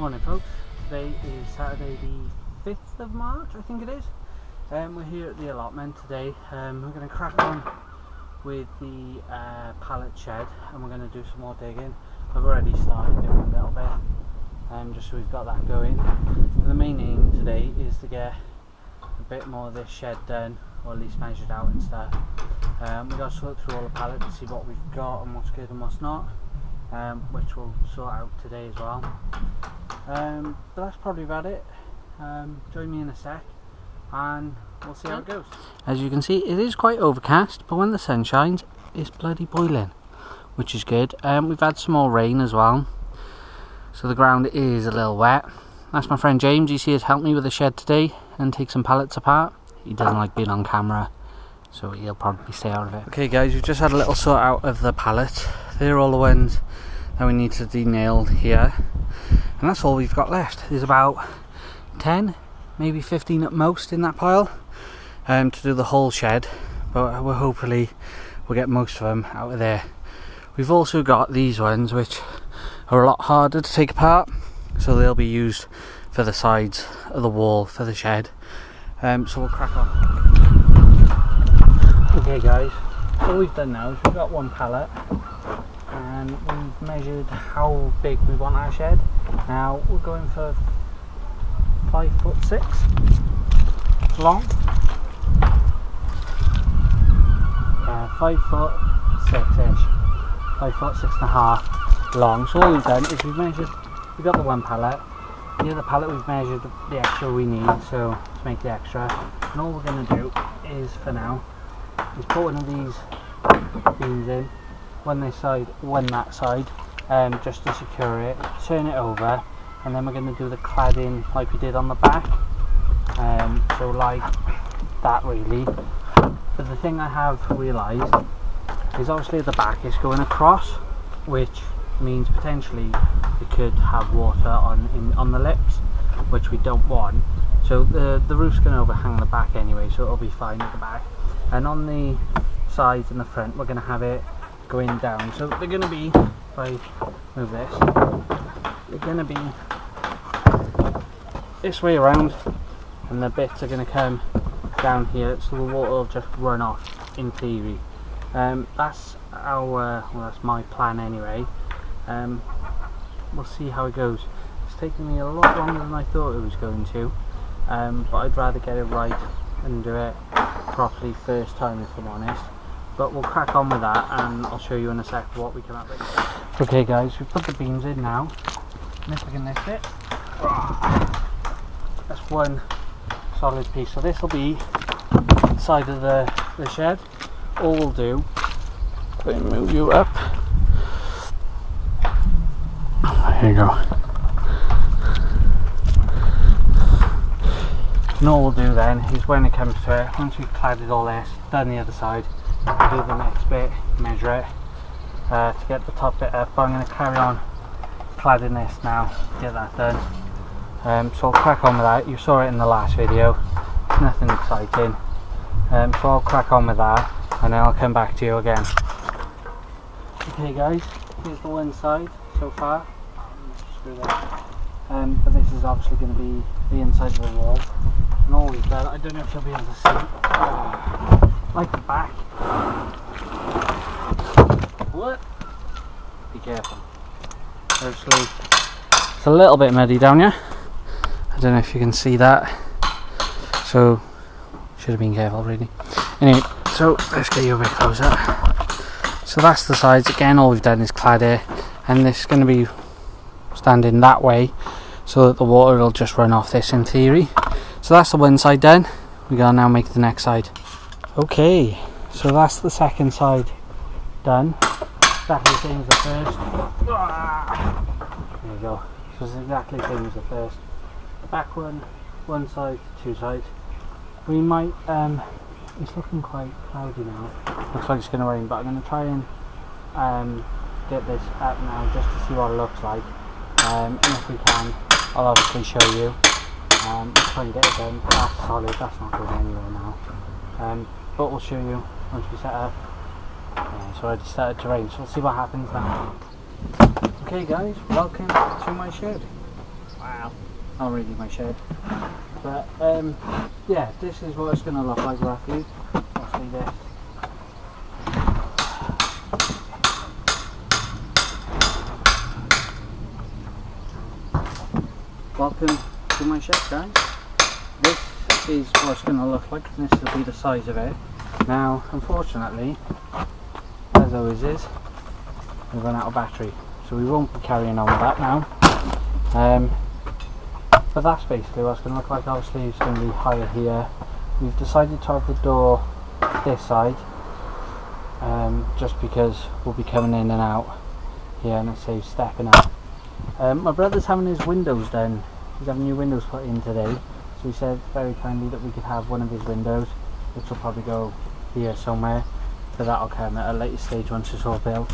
Morning folks, today is Saturday the 5th of March I think it is. We're here at the allotment today. We're going to crack on with the pallet shed and we're going to do some more digging. I've already started doing a little bit, just so we've got that going. And the main aim today is to get a bit more of this shed done, or at least measured out and stuff. We've got to look through all the pallets to see what we've got and what's good and what's not. Which we'll sort out today as well. But that's probably about it. Join me in a sec and we'll see how it goes. As you can see, it is quite overcast, but when the sun shines it's bloody boiling, which is good. We've had some more rain as well, so the ground is a little wet. That's my friend James. He has helped me with the shed today and take some pallets apart. He doesn't like being on camera, so he'll probably stay out of it. Okay guys, we've just had a little sort out of the pallets. They're all the ones that we need to de-nail here, and that's all we've got left. There's about 10, maybe 15 at most in that pile to do the whole shed, but hopefully we'll get most of them out of there. We've also got these ones which are a lot harder to take apart, so they'll be used for the sides of the wall for the shed. So we'll crack on. Okay guys, all we've done now is we've got one pallet and we've measured how big we want our shed. Now we're going for 5'6" long. 5'6"-ish, 5'6.5" long. So all we've done is we've got the one pallet. The other pallet we've measured the extra we need, so to make the extra. And all we're going to do is, for now, is put one of these beams in, one this side, one that side, just to secure it, turn it over, and then we're going to do the cladding like we did on the back, so like that really. But the thing I have realised is obviously at the back it's going across, which means potentially it could have water on the lips, which we don't want. So the roof's going to overhang the back anyway, so it'll be fine at the back. And on the sides and the front we're going to have it going down, so they're going to be, if I move this, they're going to be this way around, and the bits are going to come down here, so the water will just run off in theory. That's that's my plan anyway. We'll see how it goes. It's taken me a lot longer than I thought it was going to, but I'd rather get it right and do it properly first time, if I'm honest. But we'll crack on with that and I'll show you in a sec what we come up with. Okay guys, we've put the beams in now, and if we can lift it, that's one solid piece. So this will be the side of the shed. All we'll do, let me move you up, there you go. And all we'll do then is, when it comes to it, once we've cladded all this, done the other side, we'll do the next bit, measure it to get the top bit up. But I'm going to carry on cladding this now to get that done. So I'll crack on with that. You saw it in the last video, it's nothing exciting. So I'll crack on with that and then I'll come back to you again. Okay guys, here's the one side so far. Screw that. But this is obviously going to be the inside of the wall. And all we've done, I don't know if you'll be able to see, like the back. What? Be careful. Actually, it's a little bit muddy down here. I don't know if you can see that. So, should have been careful really. Anyway, so let's get you a bit closer. So that's the sides. Again, all we've done is clad it, and this is going to be standing that way, so that the water will just run off this in theory. So that's the one side done. We gotta now make the next side. Okay, so that's the second side done. Exactly the same as the first. There you go. So it's exactly the same as the first. The back one side, two sides. We might, it's looking quite cloudy now. Looks like it's gonna rain, but I'm gonna try and get this up now just to see what it looks like. And if we can, I'll obviously show you. We'll try and get it done. That's solid, that's not going anywhere now. But we'll show you once we set up. It's already started to rain, so we'll see what happens now. Okay guys, welcome to my shed. not really my shed. But yeah, this is what it's going to look like roughly. Roughly this. Welcome to my shed, guys. This is what it's going to look like, and this will be the size of it. Now, unfortunately, as always is, we've run out of battery, so we won't be carrying on with that now. But that's basically what it's going to look like. Obviously it's going to be higher here. We've decided to have the door this side, just because we'll be coming in and out here and it saves stepping up. My brother's having his windows done. He's having new windows put in today, so he said very kindly that we could have one of his windows, which will probably go here somewhere, but that'll come at a later stage once it's all built.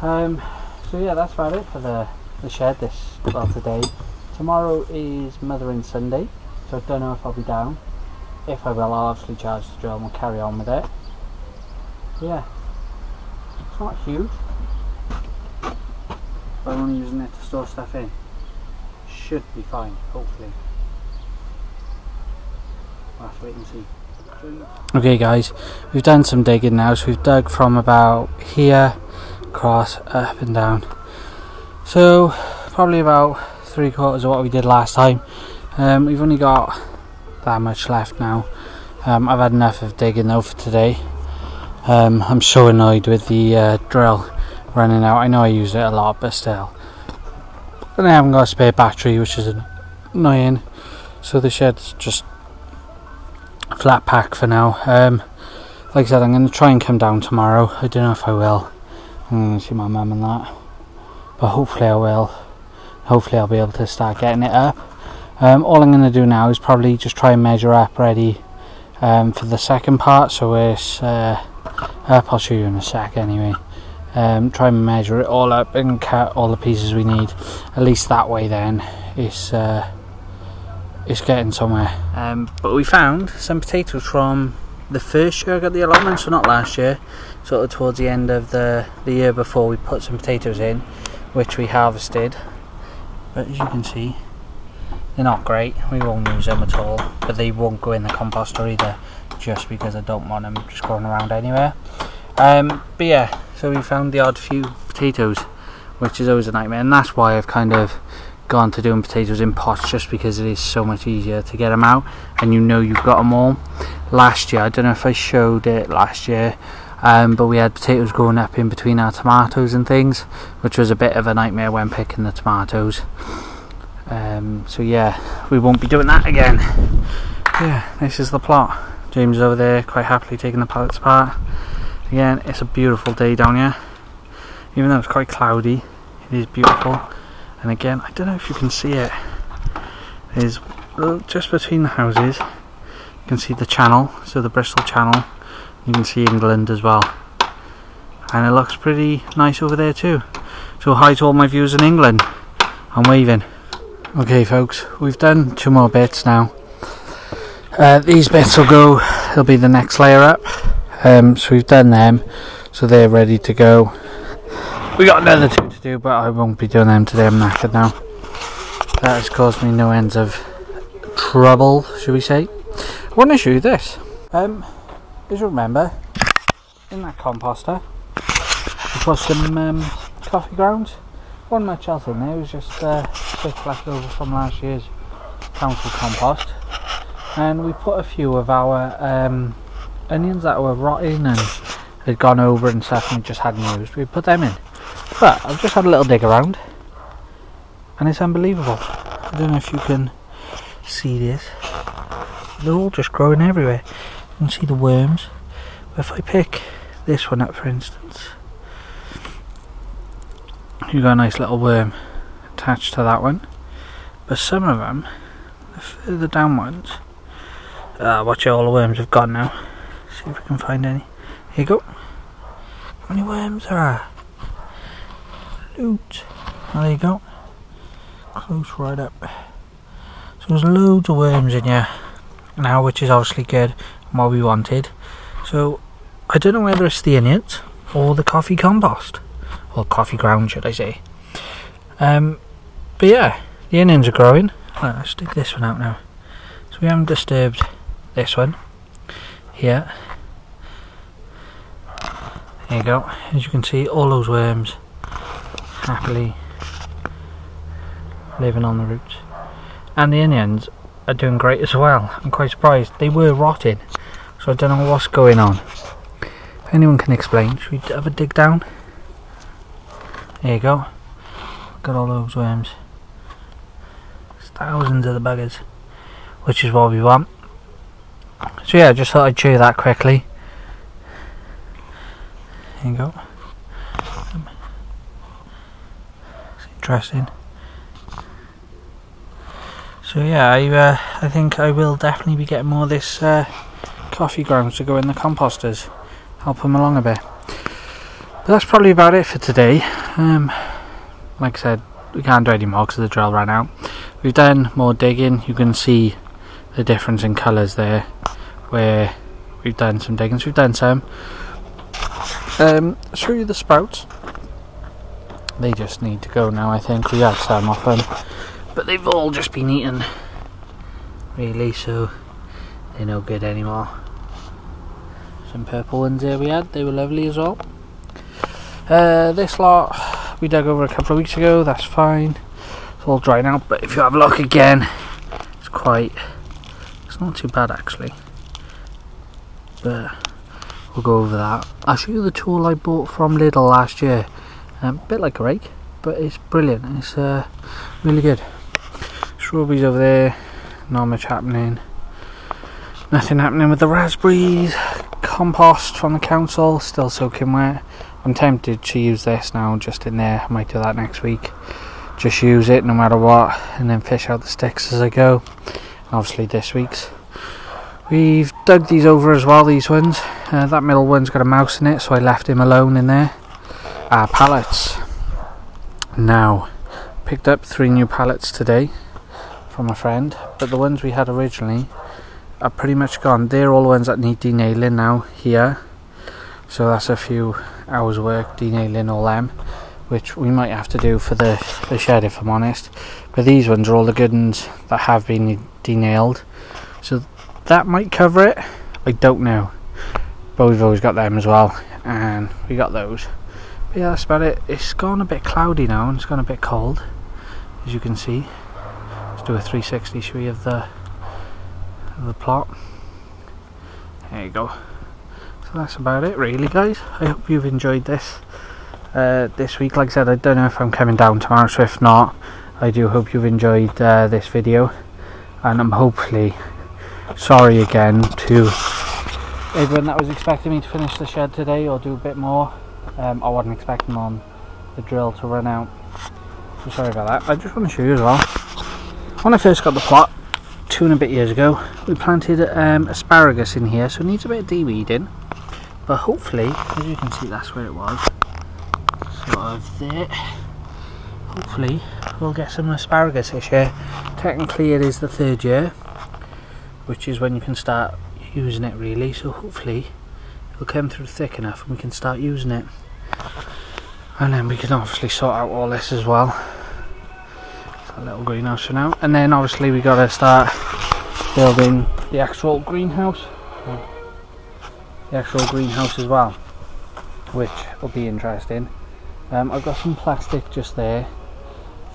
So yeah, that's about it for the shed today. Tomorrow is Mothering Sunday, so I don't know if I'll be down. If I will, I'll obviously charge the drill and we'll carry on with it. Yeah, it's not huge, but I'm only using it to store stuff in. Should be fine, hopefully. We'll have to wait and see. Okay guys, we've done some digging now, so we've dug from about here, across, up and down. So, probably about 3/4 of what we did last time. We've only got that much left now. I've had enough of digging though for today. I'm so annoyed with the drill running out. I know I use it a lot, but still. And I haven't got a spare battery, which is annoying. So the shed's just flat pack for now. Like I said, I'm going to try and come down tomorrow. I don't know if I will. I'm going to see my mum and that, but hopefully I will. Hopefully I'll be able to start getting it up. All I'm going to do now is probably just try and measure up ready for the second part, so it's up. I'll show you in a sec anyway. Try and measure it all up and cut all the pieces we need. At least that way then it's getting somewhere. But we found some potatoes from the first year I got the allotment, so not last year, sort of towards the end of the year before. We put some potatoes in which we harvested, but as you can see they're not great. We won't use them at all, but they won't go in the composter either, just because I don't want them just going around anywhere. But yeah, so we found the odd few potatoes, which is always a nightmare, and that's why I've kind of gone to doing potatoes in pots, just because it is so much easier to get them out and you know you've got them all. Last year, I don't know if I showed it last year, but we had potatoes growing up in between our tomatoes and things, which was a bit of a nightmare when picking the tomatoes. So yeah, we won't be doing that again. Yeah, this is the plot. James is over there quite happily taking the pallets apart. Again, it's a beautiful day down here, even though it's quite cloudy. It is beautiful. And again, I don't know if you can see it, there's just between the houses you can see the channel, so the Bristol Channel. You can see England as well, and it looks pretty nice over there too. So hi to all my viewers in England, I'm waving. Okay folks, we've done 2 more bits now. These bits they'll be the next layer up. So we've done them, so they're ready to go. We got another 2 to do, but I won't be doing them today. I'm knackered now. That has caused me no ends of trouble, should we say. I want to show you this. As you remember, in that composter we put some coffee grounds. Wasn't much else in there, it was just stuff left over from last year's council compost. And we put a few of our onions that were rotting and had gone over and stuff, and we just hadn't used. We put them in. But I've just had a little dig around, and it's unbelievable. I don't know if you can see this. They're all just growing everywhere. You can see the worms. But if I pick this one up, for instance, you've got a nice little worm attached to that one. But some of them, the further down ones, watch out, all the worms have gone now. See if we can find any. Here you go. How many worms there are? Loads. Oh, there you go. Close right up. So there's loads of worms in here now, which is obviously good and what we wanted. So I don't know whether it's the onions or the coffee compost, or coffee ground should I say. But yeah, the onions are growing. Right, let's dig this one out now. So we haven't disturbed this one here. There you go. As you can see, all those worms happily living on the roots. And the onions are doing great as well. I'm quite surprised. They were rotting, so I don't know what's going on. If anyone can explain, should we have a dig down? There you go. Got all those worms. There's thousands of the buggers, which is what we want. So yeah, I just thought I'd show you that quickly. There you go. It's interesting. So yeah, I think I will definitely be getting more of this coffee grounds to go in the composters. Help them along a bit. But that's probably about it for today. Like I said, we can't do any more because the drill ran out. We've done more digging. You can see the difference in colours there where we've done some digging. So we've done some. Show you the sprouts. They just need to go now, I think. We had some off them, but they've all just been eaten really, so they're no good anymore. Some purple ones there we had, they were lovely as well. This lot we dug over a couple of weeks ago, that's fine. It's all dried out, but if you have a look again, it's not too bad actually. But we'll go over that. I'll show you the tool I bought from Lidl last year. A bit like a rake, but it's brilliant. It's really good. Strawberries over there, not much happening. Nothing happening with the raspberries. Compost from the council, still soaking wet. I'm tempted to use this now just in there. I might do that next week. Just use it no matter what, and then fish out the sticks as I go. And obviously this week's. We've dug these over as well, these ones. That middle one's got a mouse in it, so I left him alone in there. Pallets. Now, picked up 3 new pallets today from a friend, but the ones we had originally are pretty much gone. They're all the ones that need denailing now here, so that's a few hours work denailing all them, which we might have to do for the shed if I'm honest. But these ones are all the good ones that have been denailed, so that might cover it. I don't know, but we've always got them as well, and we got those. But yeah, that's about it. It's gone a bit cloudy now and it's gone a bit cold, as you can see. Let's do a 360 show of the plot. There you go. So that's about it really, guys. I hope you've enjoyed this this week. Like I said, I don't know if I'm coming down tomorrow, so if not, I do hope you've enjoyed this video, and I'm hopefully sorry again to everyone that was expecting me to finish the shed today or do a bit more. I wasn't expecting on the drill to run out, so sorry about that. I just want to show you as well, when I first got the plot 2 and a bit years ago, we planted asparagus in here, so it needs a bit of de-weeding, but hopefully, as you can see, that's where it was, sort of there. Hopefully we'll get some asparagus this year. Technically it is the 3rd year, which is when you can start using it really, so hopefully it'll come through thick enough and we can start using it, and then we can obviously sort out all this as well. A little greenhouse for now, and then obviously we got to start building the actual greenhouse as well, which will be interesting. I've got some plastic just there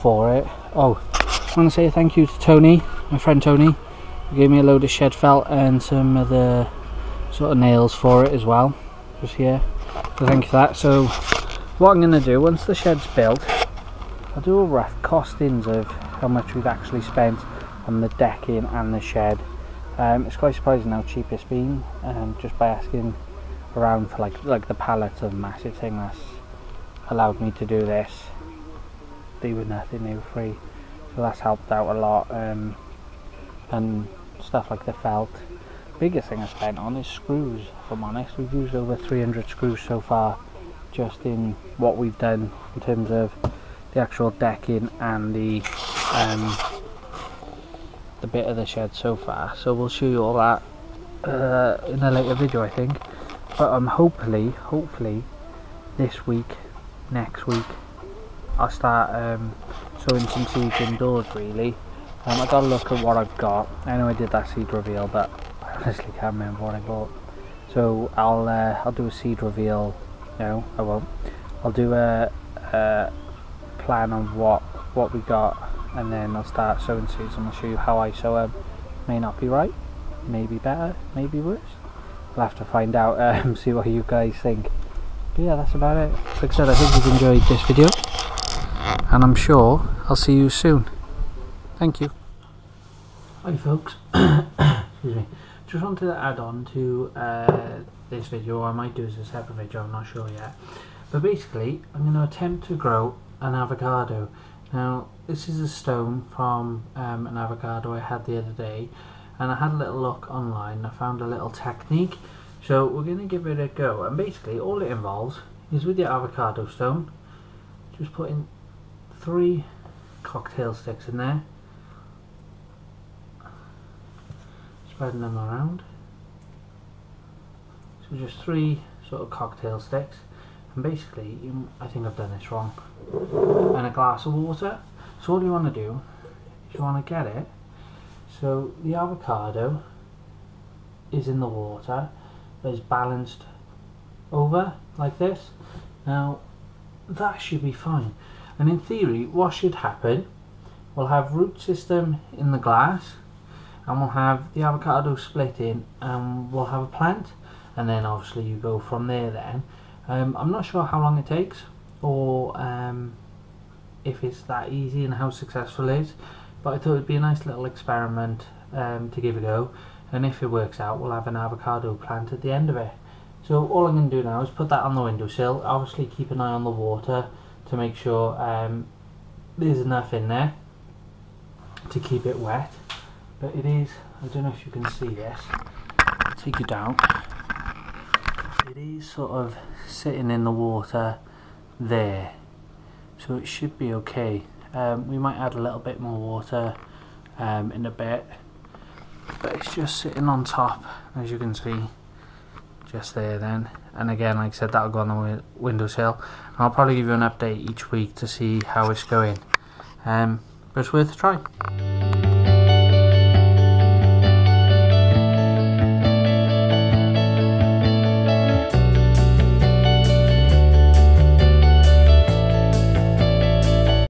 for it. Oh, I want to say thank you to Tony, my friend Tony, who gave me a load of shed felt and some of the sort of nails for it as well, just here, so thank you for that. So what I'm going to do, once the shed's built, I'll do a rough costings of how much we've actually spent on the decking and the shed. It's quite surprising how cheap it's been, just by asking around for like the pallets of massive thing that's allowed me to do this. They were nothing, they were free, so that's helped out a lot. And stuff like the felt. Biggest thing I spent on is screws, if I'm honest. We've used over 300 screws so far, just in what we've done in terms of the actual decking and the bit of the shed so far. So we'll show you all that in a later video, I think. But hopefully this week, next week, I'll start sowing some seeds indoors really, I got to look at what I've got. I know I did that seed reveal, but I honestly can't remember what I bought. So I'll do a seed reveal. No, I won't. I'll do a plan on what we got, and then I'll start sowing seeds and I'll show you how I sow them. May not be right, maybe better, maybe worse. We'll have to find out, see what you guys think. But yeah, that's about it. Like I said, I hope you've enjoyed this video, and I'm sure I'll see you soon. Thank you. Hi folks, excuse me. Just wanted to add on to this video, or I might do as a separate video, I'm not sure yet. But basically, I'm going to attempt to grow an avocado. Now, this is a stone from an avocado I had the other day, and I had a little look online. I found a little technique, so we're going to give it a go. And basically, all it involves is with your avocado stone, just putting 3 cocktail sticks in there, spreading them around. So just 3 sort of cocktail sticks, and basically, I think I've done this wrong, and a glass of water. So all you want to do is you want to get it so the avocado is in the water, but is balanced over like this. Now that should be fine, and in theory what should happen, we'll have root system in the glass, and we'll have the avocado split in, and we'll have a plant, and then obviously you go from there then. I'm not sure how long it takes, or if it's that easy and how successful it is, but I thought it'd be a nice little experiment to give a go, and if it works out we'll have an avocado plant at the end of it. So all I'm going to do now is put that on the windowsill, obviously keep an eye on the water to make sure there's enough in there to keep it wet. But it is, I don't know if you can see this, I'll take you down. It is sort of sitting in the water there, so it should be okay. We might add a little bit more water in a bit, but it's just sitting on top, as you can see, just there then. And again, like I said, that'll go on the windowsill. I'll probably give you an update each week to see how it's going, but it's worth a try.